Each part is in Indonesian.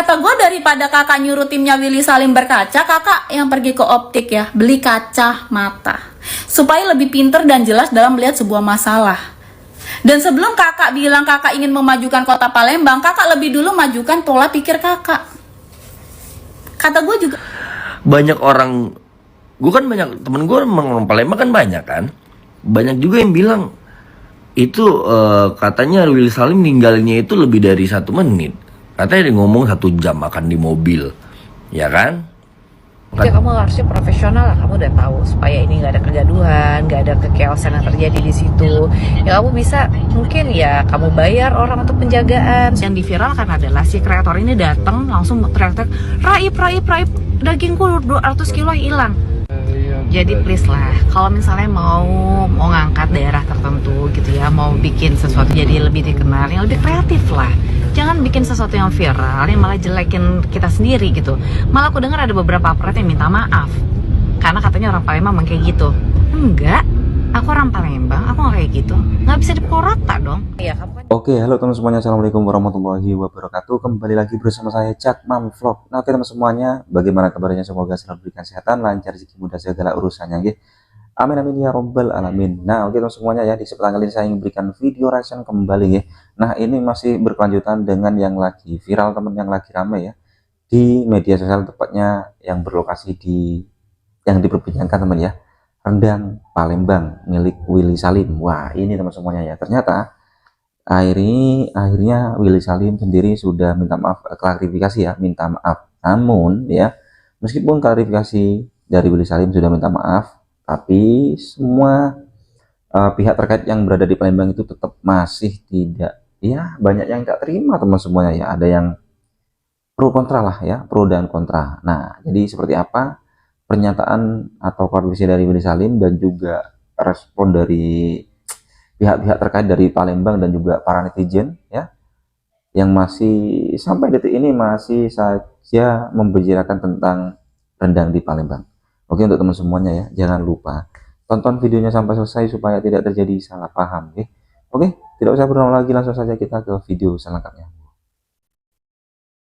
Kata gue daripada kakak nyuruh timnya Willy Salim berkaca, kakak yang pergi ke optik ya, beli kaca mata. Supaya lebih pinter dan jelas dalam melihat sebuah masalah. Dan sebelum kakak bilang kakak ingin memajukan kota Palembang, kakak lebih dulu majukan pola pikir kakak. Kata gue juga. Banyak orang, gue kan banyak, temen gue orang Palembang kan banyak kan. Banyak juga yang bilang, itu katanya Willy Salim ninggalinnya itu lebih dari 1 menit. Katanya dia ngomong 1 jam makan di mobil, ya kan? Ya kamu harusnya profesional lah, kamu udah tahu supaya ini nggak ada kegaduhan, nggak ada kekeosan yang terjadi di situ. Ya kamu bisa, mungkin ya kamu bayar orang untuk penjagaan. Yang diviralkan adalah si kreator ini datang langsung teriak-teriak, raip, dagingku 200 kilo hilang. Jadi please lah, kalau misalnya mau ngangkat daerah tertentu gitu ya, mau bikin sesuatu jadi lebih dikenal, yang lebih kreatif lah. Jangan bikin sesuatu yang viral, yang malah jelekin kita sendiri gitu. Malah aku dengar ada beberapa aparat yang minta maaf, karena katanya orang Palembang kayak gitu. Enggak, aku orang Palembang, aku nggak kayak gitu. Nggak bisa dipukul rata dong. Ya, kamu kan... Oke, halo teman semuanya, assalamualaikum warahmatullahi wabarakatuh. Kembali lagi bersama saya Cak Mam Vlog. Nah, oke teman semuanya, bagaimana kabarnya? Semoga selalu diberikan kesehatan, lancar, rezeki, mudah segala urusannya, gitu. Amin amin ya robbal alamin. Nah, oke teman semuanya ya, di kesempatan kali ini saya ingin berikan video reaction kembali ya. Nah, ini masih berkelanjutan dengan yang lagi viral, teman, yang lagi ramai ya di media sosial, tepatnya yang berlokasi di yang diperbincangkan teman ya, rendang Palembang milik Willy Salim. Wah, ini teman semuanya ya, ternyata akhirnya Willy Salim sendiri sudah minta maaf, klarifikasi ya, minta maaf. Namun ya, meskipun klarifikasi dari Willy Salim sudah minta maaf, tapi semua pihak terkait yang berada di Palembang itu tetap masih tidak, ya banyak yang tak terima teman semuanya ya. Ada yang pro kontra lah ya, pro dan kontra. Nah, jadi seperti apa pernyataan atau klarifikasi dari Willy Salim dan juga respon dari pihak-pihak terkait dari Palembang dan juga para netizen ya, yang masih sampai detik ini masih saja membicarakan tentang rendang di Palembang. Oke, untuk teman semuanya ya, jangan lupa tonton videonya sampai selesai supaya tidak terjadi salah paham. Oke, tidak usah berlama lagi, langsung saja kita ke video selengkapnya.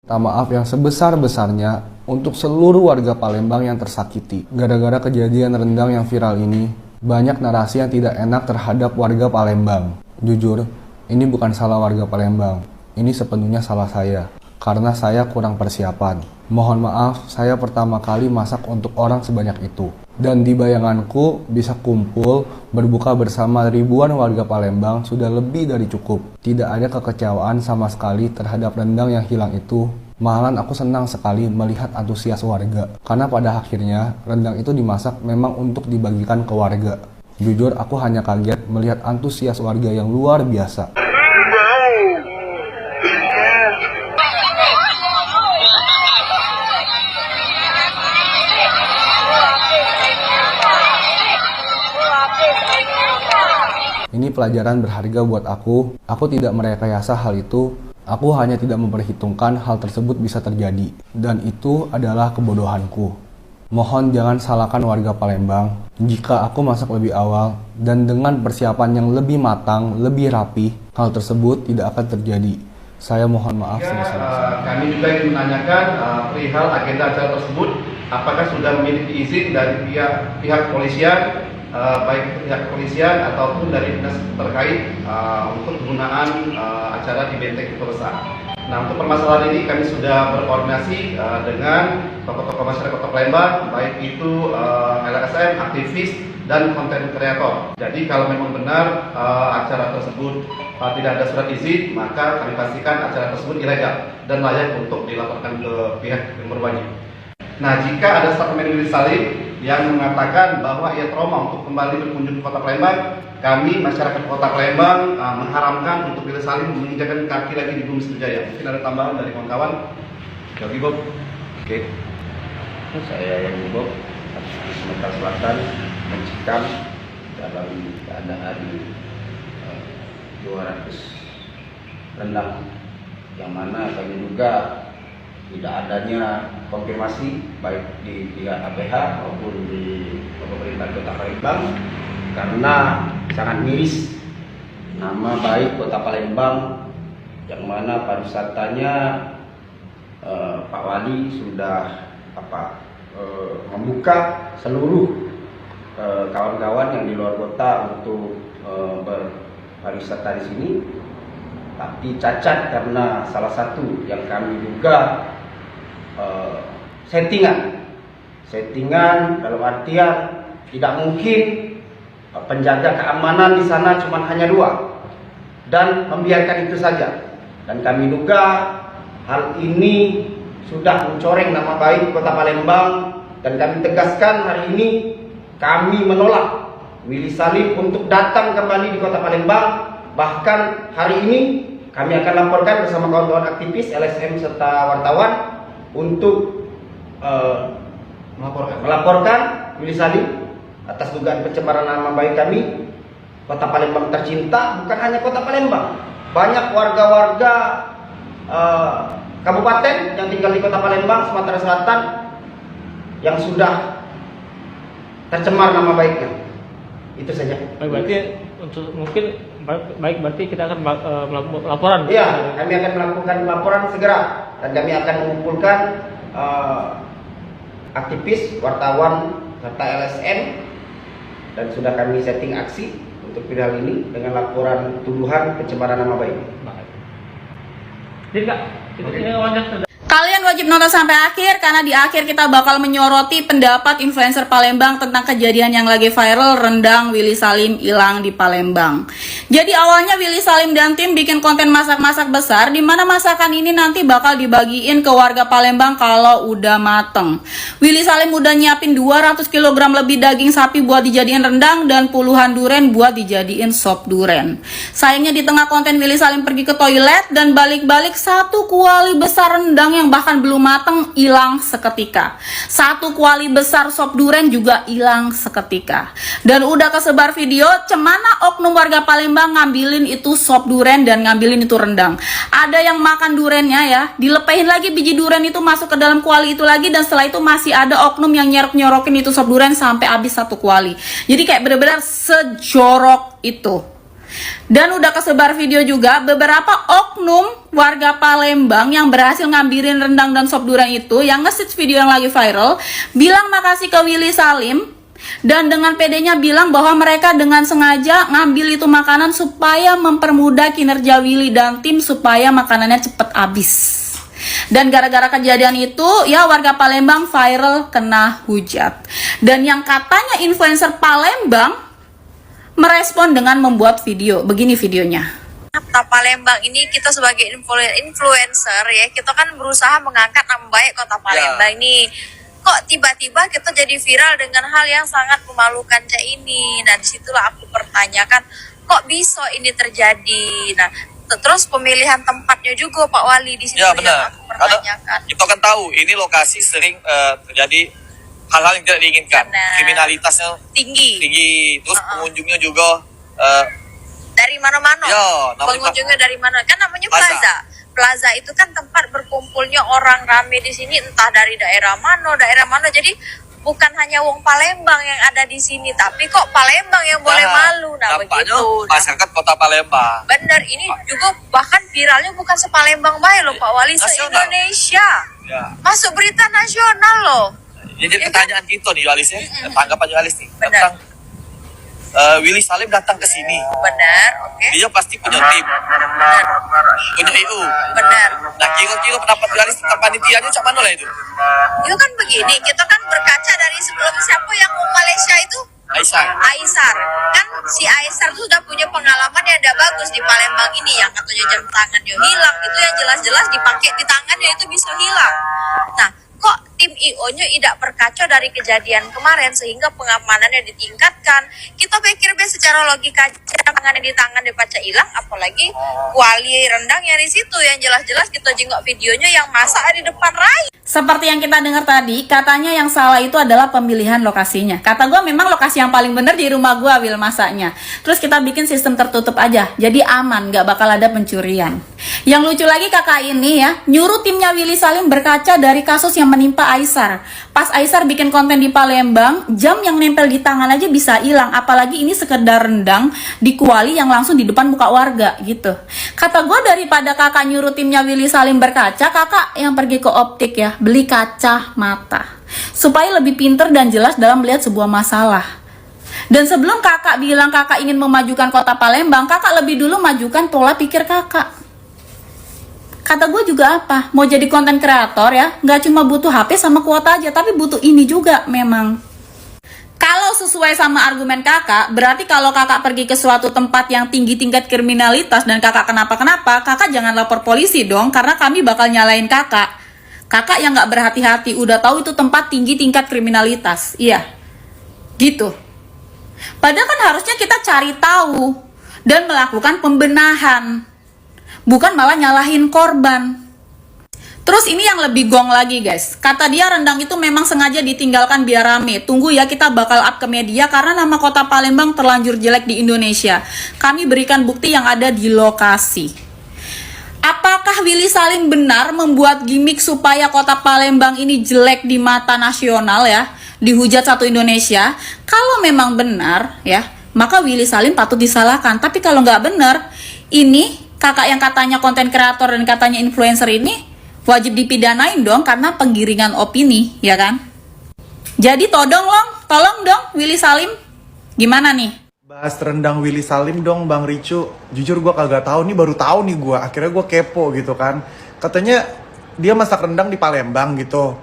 Minta maaf yang sebesar-besarnya untuk seluruh warga Palembang yang tersakiti. Gara-gara kejadian rendang yang viral ini, banyak narasi yang tidak enak terhadap warga Palembang. Jujur, ini bukan salah warga Palembang. Ini sepenuhnya salah saya, karena saya kurang persiapan. Mohon maaf, saya pertama kali masak untuk orang sebanyak itu. Dan di bayanganku bisa kumpul berbuka bersama ribuan warga Palembang sudah lebih dari cukup. Tidak ada kekecewaan sama sekali terhadap rendang yang hilang itu. Malahan aku senang sekali melihat antusias warga. Karena pada akhirnya rendang itu dimasak memang untuk dibagikan ke warga. Jujur aku hanya kaget melihat antusias warga yang luar biasa. Ini pelajaran berharga buat aku. Aku tidak merekayasa hal itu. Aku hanya tidak memperhitungkan hal tersebut bisa terjadi. Dan itu adalah kebodohanku. Mohon jangan salahkan warga Palembang. Jika aku masak lebih awal dan dengan persiapan yang lebih matang, lebih rapi, hal tersebut tidak akan terjadi. Saya mohon maaf sebesar-besarnya. Kami juga ingin menanyakan perihal agenda acara tersebut, apakah sudah memiliki izin dari pihak kepolisian, baik pihak kepolisian ataupun dari dinas terkait untuk penggunaan acara di Benteng Kota. Nah, untuk permasalahan ini kami sudah berkoordinasi dengan tokoh-tokoh masyarakat Kota Palembang, baik itu LSM, aktivis, dan konten kreator. Jadi kalau memang benar acara tersebut tidak ada surat izin, maka kami pastikan acara tersebut ilegal dan layak untuk dilaporkan ke pihak yang berwajib. Nah, jika ada statement Willy Salim yang mengatakan bahwa ia trauma untuk kembali berkunjung ke Kota Palembang, kami masyarakat Kota Palembang mengharamkan untuk Willy Salim menginjakkan kaki lagi di Bumi Sriwijaya. Mungkin ada tambahan dari kawan-kawan? Yogi Bob. Oke. Saya yang Bob, Sumatera Selatan, mencikam dalam keadaan 200 rendang, yang mana kami juga tidak adanya konfirmasi baik di pihak APH maupun di pemerintah Kota Palembang, karena sangat miris nama baik Kota Palembang yang mana pariwisatanya Pak Wali sudah membuka seluruh kawan-kawan yang di luar kota untuk berpariwisata di sini, tapi cacat karena salah satu yang kami duga settingan dalam artian tidak mungkin penjaga keamanan di sana cuma hanya 2 dan membiarkan itu saja, dan kami duga hal ini sudah mencoreng nama baik Kota Palembang, dan kami tegaskan hari ini kami menolak Willy Salim untuk datang kembali di Kota Palembang. Bahkan hari ini kami akan laporkan bersama kawan-kawan aktivis, LSM serta wartawan untuk melaporkan Willy Salim atas dugaan pencemaran nama baik kami. Kota Palembang tercinta bukan hanya Kota Palembang, banyak warga-warga kabupaten yang tinggal di Kota Palembang, Sumatera Selatan yang sudah tercemar nama baiknya. Itu saja. Berarti untuk mungkin berarti kita akan melakukan laporan. Iya, kami akan melakukan laporan segera, dan kami akan mengumpulkan aktivis, wartawan serta LSM, dan sudah kami setting aksi untuk viral ini dengan laporan tuduhan pencemaran nama baik. Jadi Kak, ini wawancara. Kalian wajib nonton sampai akhir, karena di akhir kita bakal menyoroti pendapat influencer Palembang tentang kejadian yang lagi viral, rendang Willy Salim hilang di Palembang. Jadi awalnya Willy Salim dan tim bikin konten masak-masak besar, di mana masakan ini nanti bakal dibagiin ke warga Palembang kalau udah mateng. Willy Salim udah nyiapin 200 kg lebih daging sapi buat dijadiin rendang dan puluhan duren buat dijadiin sop duren. Sayangnya di tengah konten Willy Salim pergi ke toilet dan balik-balik 1 kuali besar rendang yang bahkan belum mateng hilang seketika. 1 kuali besar sop duren juga hilang seketika. Dan udah kesebar video cemana oknum warga Palembang ngambilin itu sop duren dan ngambilin itu rendang. Ada yang makan durennya ya, dilepehin lagi biji duren itu masuk ke dalam kuali itu lagi, dan setelah itu masih ada oknum yang nyerok-nyorokin itu sop duren sampai habis 1 kuali. Jadi kayak bener-bener sejorok itu. Dan udah kesebar video juga beberapa oknum warga Palembang yang berhasil ngambilin rendang dan sop duren itu, yang nge-search video yang lagi viral, bilang makasih ke Willy Salim, dan dengan pedenya bilang bahwa mereka dengan sengaja ngambil itu makanan supaya mempermudah kinerja Willy dan tim supaya makanannya cepet habis. Dan gara-gara kejadian itu ya warga Palembang viral kena hujat. Dan yang katanya influencer Palembang merespon dengan membuat video. Begini videonya. Kota Palembang ini kita sebagai influencer ya, kita kan berusaha mengangkat nama baik Kota Palembang nih. Kok tiba-tiba kita jadi viral dengan hal yang sangat memalukan kayak ini. Nah disitulah aku pertanyakan, kok bisa ini terjadi? Nah terus pemilihan tempatnya juga Pak Wali di situ ya, yang aku pertanyakan. Karena kita kan tahu ini lokasi sering terjadi hal-hal yang tidak diinginkan. Benar. Kriminalitasnya tinggi. Terus pengunjungnya juga dari mana-mana. Ya, pengunjungnya dari mana? Kan namanya plaza. Plaza itu kan tempat berkumpulnya orang rame di sini, entah dari daerah mana. Jadi bukan hanya wong Palembang yang ada di sini, tapi kok Palembang yang boleh malu. Nah nampaknya begitu. masyarakat Kota Palembang. Bener, ini juga bahkan viralnya bukan se-Palembang baik loh Pak Wali, se-Indonesia. Ya. Masuk berita nasional loh. Jadi pertanyaan kita nih Walis ya, tanggapan Walis nih Benar. tentang Willy Salim datang ke sini. Benar, oke. Dia pasti punya tim, punya EU. Benar. Nah kira-kira pendapat Walis tentang panitianya cak mana lah itu? Itu kan begini, kita kan berkaca dari sebelum siapa yang mau Malaysia itu? Aisar. Kan si Aisar tuh sudah punya pengalaman yang tidak bagus di Palembang ini, yang katanya jam tangannya hilang, itu yang jelas-jelas dipakai di tangannya itu bisa hilang. Nah, kok tim IO-nya tidak berkaca dari kejadian kemarin sehingga pengamanannya ditingkatkan? Kita pikir secara logika tangannya di tangan dipaca hilang, apalagi kuali rendang yang di situ yang jelas-jelas kita jengok videonya yang masak di depan rai. Seperti yang kita dengar tadi, katanya yang salah itu adalah pemilihan lokasinya. Kata gue memang lokasi yang paling bener di rumah gue, Wil, masaknya. Terus kita bikin sistem tertutup aja, jadi aman, gak bakal ada pencurian. Yang lucu lagi kakak ini ya, nyuruh timnya Willy Salim berkaca dari kasus yang menimpa Aisar. Aisar. Pas Aisar bikin konten di Palembang, jam yang nempel di tangan aja bisa hilang. Apalagi ini sekedar rendang di kuali yang langsung di depan muka warga gitu. Kata gue, daripada kakak nyuruh timnya Willy Salim berkaca, kakak yang pergi ke optik ya, beli kaca mata. Supaya lebih pinter dan jelas dalam melihat sebuah masalah. Dan sebelum kakak bilang kakak ingin memajukan kota Palembang, kakak lebih dulu majukan pola pikir kakak. Kata gue juga apa, mau jadi konten kreator ya, nggak cuma butuh HP sama kuota aja, tapi butuh ini juga memang. Kalau sesuai sama argumen kakak, berarti kalau kakak pergi ke suatu tempat yang tinggi tingkat kriminalitas dan kakak kenapa-kenapa, kakak jangan lapor polisi dong, karena kami bakal nyalain kakak. Kakak yang nggak berhati-hati, udah tahu itu tempat tinggi tingkat kriminalitas, iya, gitu. Padahal kan harusnya kita cari tahu dan melakukan pembenahan. Bukan malah nyalahin korban. Terus ini yang lebih gong lagi guys. Kata dia rendang itu memang sengaja ditinggalkan biar rame. Tunggu ya, kita bakal up ke media karena nama kota Palembang terlanjur jelek di Indonesia. Kami berikan bukti yang ada di lokasi. Apakah Willy Salim benar membuat gimmick supaya kota Palembang ini jelek di mata nasional ya? Dihujat satu Indonesia? Kalau memang benar ya, maka Willy Salim patut disalahkan. Tapi kalau nggak benar, ini kakak yang katanya konten kreator dan katanya influencer ini wajib dipidanain dong karena penggiringan opini, ya kan? Jadi tolong dong Willy Salim. Gimana nih? Bahas rendang Willy Salim dong Bang Ricu. Jujur gue kagak tahu nih, baru tahu nih gue. Akhirnya gue kepo gitu kan. Katanya dia masak rendang di Palembang gitu.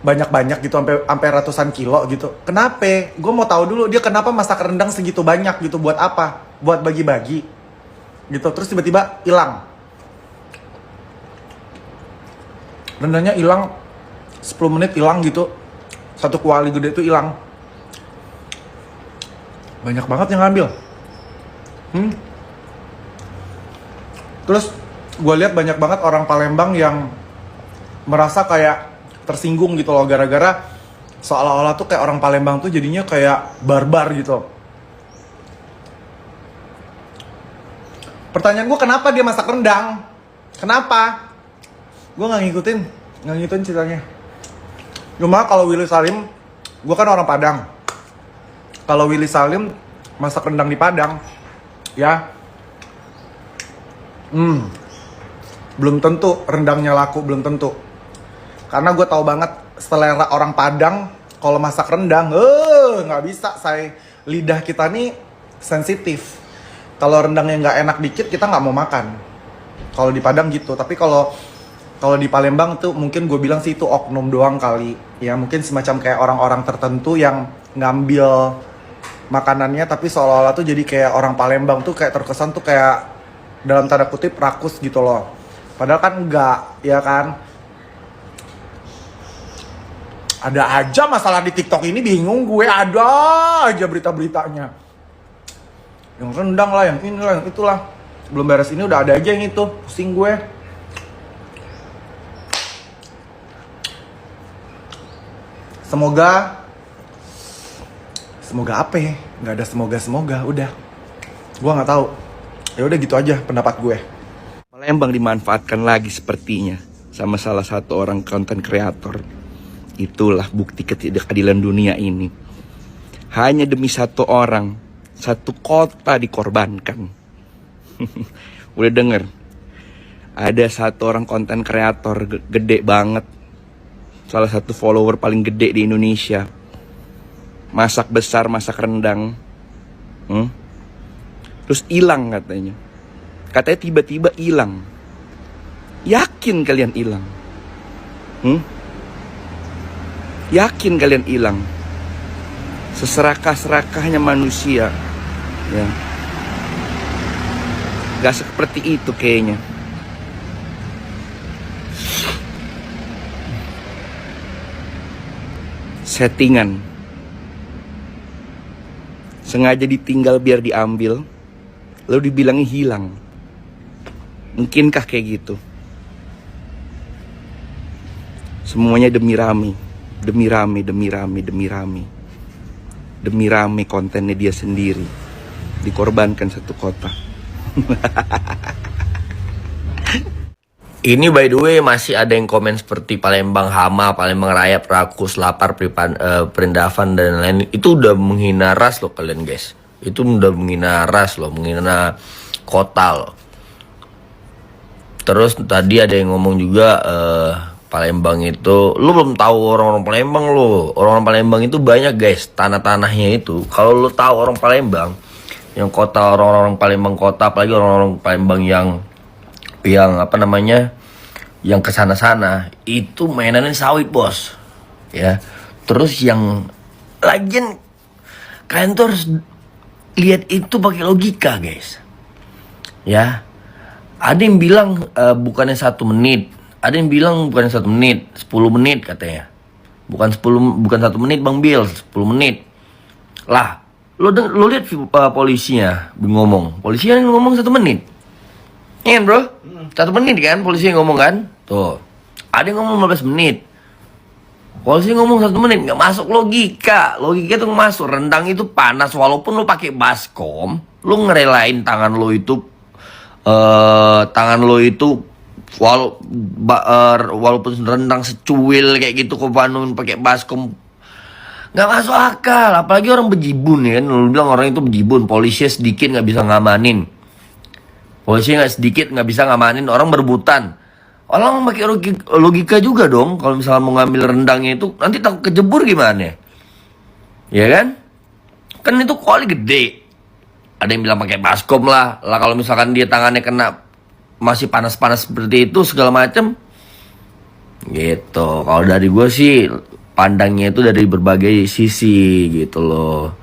Banyak-banyak gitu, sampai ratusan kilo gitu. Kenapa? Gue mau tahu dulu dia kenapa masak rendang segitu banyak gitu, buat apa? Buat bagi-bagi gitu, terus tiba-tiba hilang. Rendangnya hilang 10 menit hilang gitu. Satu kuali gede itu hilang. Banyak banget yang ngambil. Terus gue lihat banyak banget orang Palembang yang merasa kayak tersinggung gitu loh, gara-gara seolah-olah tuh kayak orang Palembang tuh jadinya kayak barbar gitu. Pertanyaan gue, kenapa dia masak rendang? Kenapa? Gue nggak ngikutin ceritanya. Cuma kalau Willy Salim, gue kan orang Padang. Kalau Willy Salim masak rendang di Padang, ya, belum tentu rendangnya laku, belum tentu. Karena gue tahu banget selera orang Padang kalau masak rendang, nggak bisa, lidah kita nih sensitif. Kalau rendangnya nggak enak dikit, kita nggak mau makan. Kalau di Padang gitu. Tapi kalau di Palembang tuh mungkin gue bilang sih itu oknum doang kali. Ya mungkin semacam kayak orang-orang tertentu yang ngambil makanannya, tapi seolah-olah tuh jadi kayak orang Palembang tuh kayak terkesan tuh kayak dalam tanda kutip rakus gitu loh. Padahal kan enggak, ya kan? Ada aja masalah di TikTok ini, bingung gue, ada aja berita-beritanya. Yang rendang lah, yang ini lah, yang itulah. Belum beres ini udah ada aja yang itu. Pusing gue. Semoga apa ya? Nggak ada semoga, udah. Gue nggak tahu. Ya udah gitu aja pendapat gue. Palembang dimanfaatkan lagi sepertinya sama salah satu orang konten kreator. Itulah bukti ketidakadilan dunia ini. Hanya demi satu orang, satu kota dikorbankan. Udah denger? Ada satu orang konten kreator gede banget, salah satu follower paling gede di Indonesia, masak besar, masak rendang, terus hilang katanya tiba-tiba hilang. Yakin kalian hilang? Yakin kalian hilang? Seserakah-serakahnya manusia, ya. Gak seperti itu kayaknya. Settingan, sengaja ditinggal biar diambil, lalu dibilangnya hilang. Mungkinkah kayak gitu? Semuanya demi rame, demi rame, demi rame, demi rame, demi rame kontennya dia sendiri, dikorbankan satu kota. Ini by the way masih ada yang komen seperti Palembang hama, Palembang rayap, rakus, lapar, perindavan dan lain. Itu udah menghina ras loh kalian guys. Itu udah menghina ras loh, menghina kota loh. Terus tadi ada yang ngomong juga Palembang itu, lu belum tahu orang-orang Palembang lo. Orang-orang Palembang itu banyak guys, tanah-tanahnya itu. Kalau lu tahu orang Palembang, yang kota, orang-orang Palembang kota, apalagi orang-orang Palembang yang apa namanya, yang kesana-sana itu mainannya sawit bos, ya. Terus yang lagian kalian tuh harus lihat itu pakai logika guys, ya. Ada yang bilang bukannya 1 menit, ada yang bilang bukannya 1 menit, 10 menit katanya. Bukan 1 menit Bang Bill, 10 menit. Lah, lo lihat polisinya ngomong. Polisinya ngomong 1 menit. Iya kan bro? 1 menit kan polisi ngomong kan? Tuh. Ada yang ngomong 15 menit. Polisi ngomong 1 menit. Nggak masuk logika. Logika tuh nggak masuk. Rendang itu panas. Walaupun lo pakai baskom, lo ngerelain tangan lo itu walaupun rendang secuil kayak gitu kok panuin pakai baskom, nggak masuk akal. Apalagi orang bejibun ya kan. Lo bilang orang itu bejibun. Polisi sedikit nggak bisa ngamanin. Polisi nggak bisa ngamanin, orang berebutan. Orang pakai logika juga dong. Kalau misalnya mau ngambil rendangnya itu nanti takut kejebur gimana? Ya kan? Kan itu kuali gede. Ada yang bilang pakai baskom lah. Lah kalau misalkan dia tangannya kena masih panas-panas seperti itu segala macem. Gitu. Kalau dari gue sih pandangnya itu dari berbagai sisi gitu loh.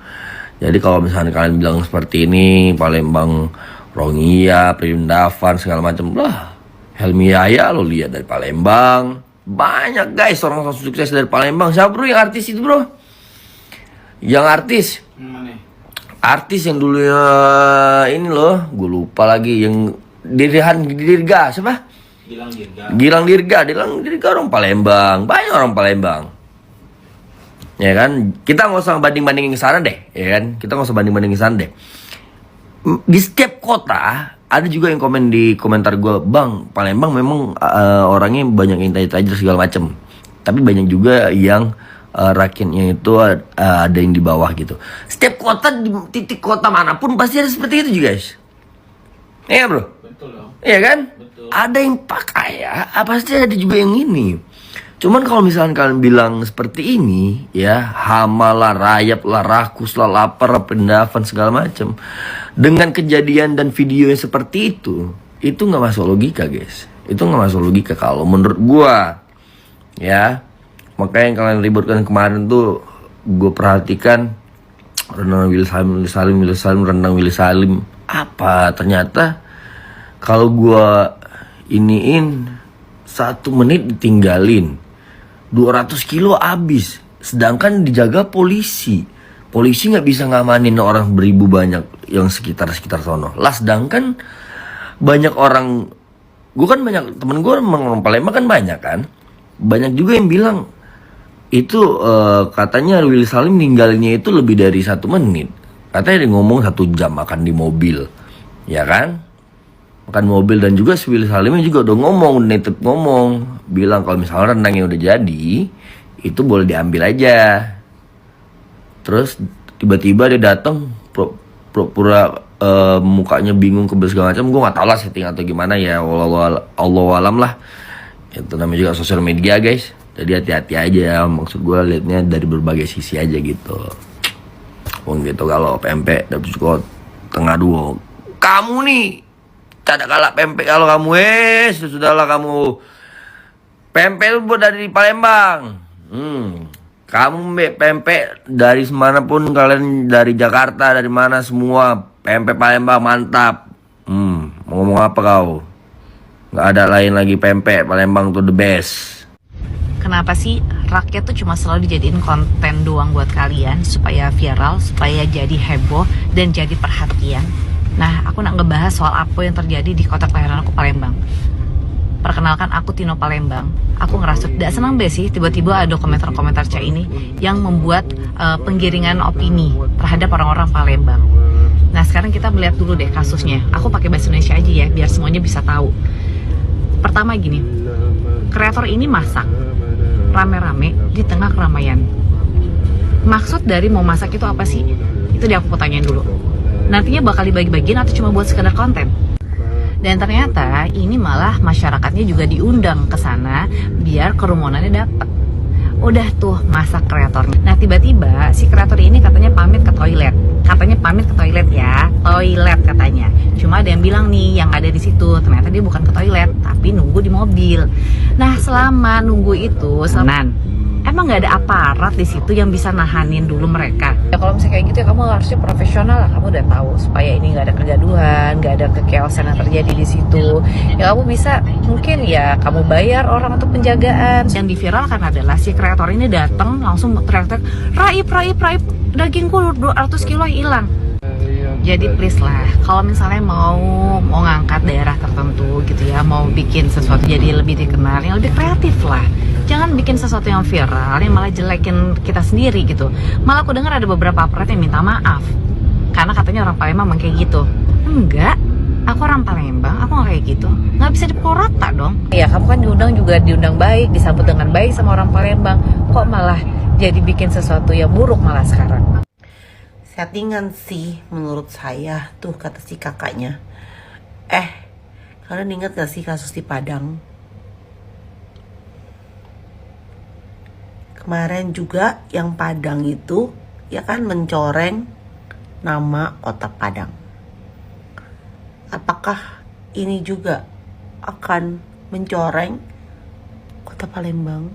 Jadi kalau misalnya kalian bilang seperti ini, Palembang Rongia, Perindavan segala macam lah. Helmi Yahya lo lihat dari Palembang. Banyak guys orang sukses dari Palembang. Siapa bro yang artis itu bro? Yang artis? Artis yang dulunya ini loh, gue lupa lagi, yang Dirga siapa? Gilang Dirga orang Palembang. Banyak orang Palembang. Ya kan? Kita nggak usah banding-bandingin ke sana deh, ya kan? Kita nggak usah banding-bandingin ke sana deh. Di setiap kota ada juga yang komen di komentar gue, Bang, Palembang memang orangnya banyak yang tajir segala macem, tapi banyak juga yang rakyatnya itu ada yang di bawah gitu. Setiap kota, di titik kota manapun pasti ada seperti itu juga guys. Iya bro? Betul dong. Iya kan? Betul. Ada yang kaya, pasti ada juga yang ini. Cuman kalau misalnya kalian bilang seperti ini, ya hama lah, rayap lah, rakus lah, lapar, perindavan segala macam, dengan kejadian dan video yang seperti itu nggak masuk logika guys. Itu nggak masuk logika kalau menurut gua, ya. Makanya yang kalian ributkan kemarin tuh, gue perhatikan rendang Willy Salim, rendang Willy Salim. Apa ternyata kalau gua iniin 1 menit ditinggalin 200 kilo habis, sedangkan dijaga polisi nggak bisa ngamanin orang beribu banyak yang sekitar sono lah. Sedangkan banyak orang, gue kan banyak temen gue orang Palembang kan banyak juga yang bilang itu katanya Willy Salim ninggalnya itu lebih dari 1 menit. Katanya dia ngomong 1 jam makan di mobil, ya kan? Makan mobil. Dan juga si Willy Salimnya juga udah ngomong, bilang kalau misalnya rendangnya udah jadi, itu boleh diambil aja. Terus tiba-tiba dia datang pura-pura mukanya bingung segala macam. Gue nggak tahu lah setting atau gimana ya. Allah alam lah. Itu namanya juga sosial media guys. Jadi hati-hati aja. Maksud gue liatnya dari berbagai sisi aja gitu. Gitu kalau pempek dari tengah 2. Kamu nih tidak kalah pempek kalau kamu sudahlah kamu. Pempek buat dari Palembang. Kamu pempek dari manapun kalian, dari Jakarta, dari mana semua, pempek Palembang mantap. Mau ngomong apa kau? Nggak ada lain lagi, pempek Palembang tuh the best. Kenapa sih rakyat tuh cuma selalu dijadiin konten doang buat kalian supaya viral, supaya jadi heboh dan jadi perhatian? Nah, aku nak ngebahas soal apa yang terjadi di kota kelahiran aku, Palembang. Perkenalkan, aku Tino Palembang. Aku ngerasa tidak senang deh sih tiba-tiba ada komentar-komentar cah ini yang membuat penggiringan opini terhadap orang-orang Palembang. Nah, sekarang kita melihat dulu deh kasusnya. Aku pakai bahasa Indonesia aja ya biar semuanya bisa tahu. Pertama gini, kreator ini masak rame-rame di tengah keramaian. Maksud dari mau masak itu apa sih? Itu dia aku mau tanyain dulu. Nantinya bakal dibagi-bagiin atau cuma buat sekedar konten? Dan ternyata ini malah masyarakatnya juga diundang ke sana biar kerumunannya dapet. Udah tuh masak kreatornya. Nah tiba-tiba si kreator ini katanya pamit ke toilet. Katanya pamit ke toilet ya, toilet katanya. Cuma ada yang bilang nih yang ada di situ ternyata dia bukan ke toilet, tapi nunggu di mobil. Nah selama nunggu itu, emang nggak ada aparat di situ yang bisa nahanin dulu mereka? Ya kalau misalnya kayak gitu ya kamu harusnya profesional lah. Kamu udah tahu supaya ini nggak ada kegaduhan, nggak ada kekeosan yang terjadi di situ. Ya kamu bisa mungkin ya kamu bayar orang untuk penjagaan. Yang diviralkan adalah si kreator ini datang langsung teriak-teriak, raib, dagingku 200 kilo hilang. Jadi please lah, kalau misalnya mau ngangkat daerah tertentu gitu ya, mau bikin sesuatu jadi lebih dikenal, yang lebih kreatif lah. Jangan bikin sesuatu yang viral, yang malah jelekin kita sendiri gitu. Malah aku dengar ada beberapa aparat yang minta maaf, karena katanya orang Palembang emang kayak gitu. Enggak, aku orang Palembang, aku nggak kayak gitu. Nggak bisa dipukul rata dong. Ya kamu kan diundang baik, disambut dengan baik sama orang Palembang. Kok malah jadi bikin sesuatu yang buruk malah sekarang? Settingan sih menurut saya tuh, kata si kakaknya. Kalian ingat gak sih kasus di Padang? Kemarin juga yang Padang itu ya kan mencoreng nama kota Padang. Apakah ini juga akan mencoreng kota Palembang?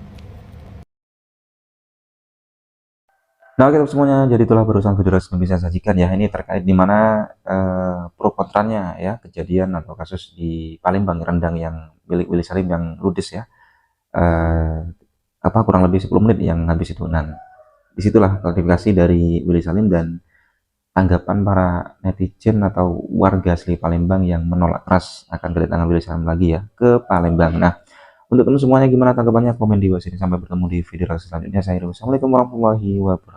Nah, oke semuanya, jadi itulah barusan video resmi bisa sajikan ya. Ini terkait dimana pro kontranya ya kejadian atau kasus di Palembang rendang yang milik Willy Salim yang ludes ya. Kurang lebih 10 menit yang habis itu. Nah, disitulah klarifikasi dari Willy Salim dan tanggapan para netizen atau warga asli Palembang yang menolak keras akan kedatangan Willy Salim lagi ya ke Palembang. Nah, untuk teman semuanya gimana tanggapannya? Komen di bawah sini. Sampai bertemu di video selanjutnya. Saya Assalamualaikum warahmatullahi wabarakatuh.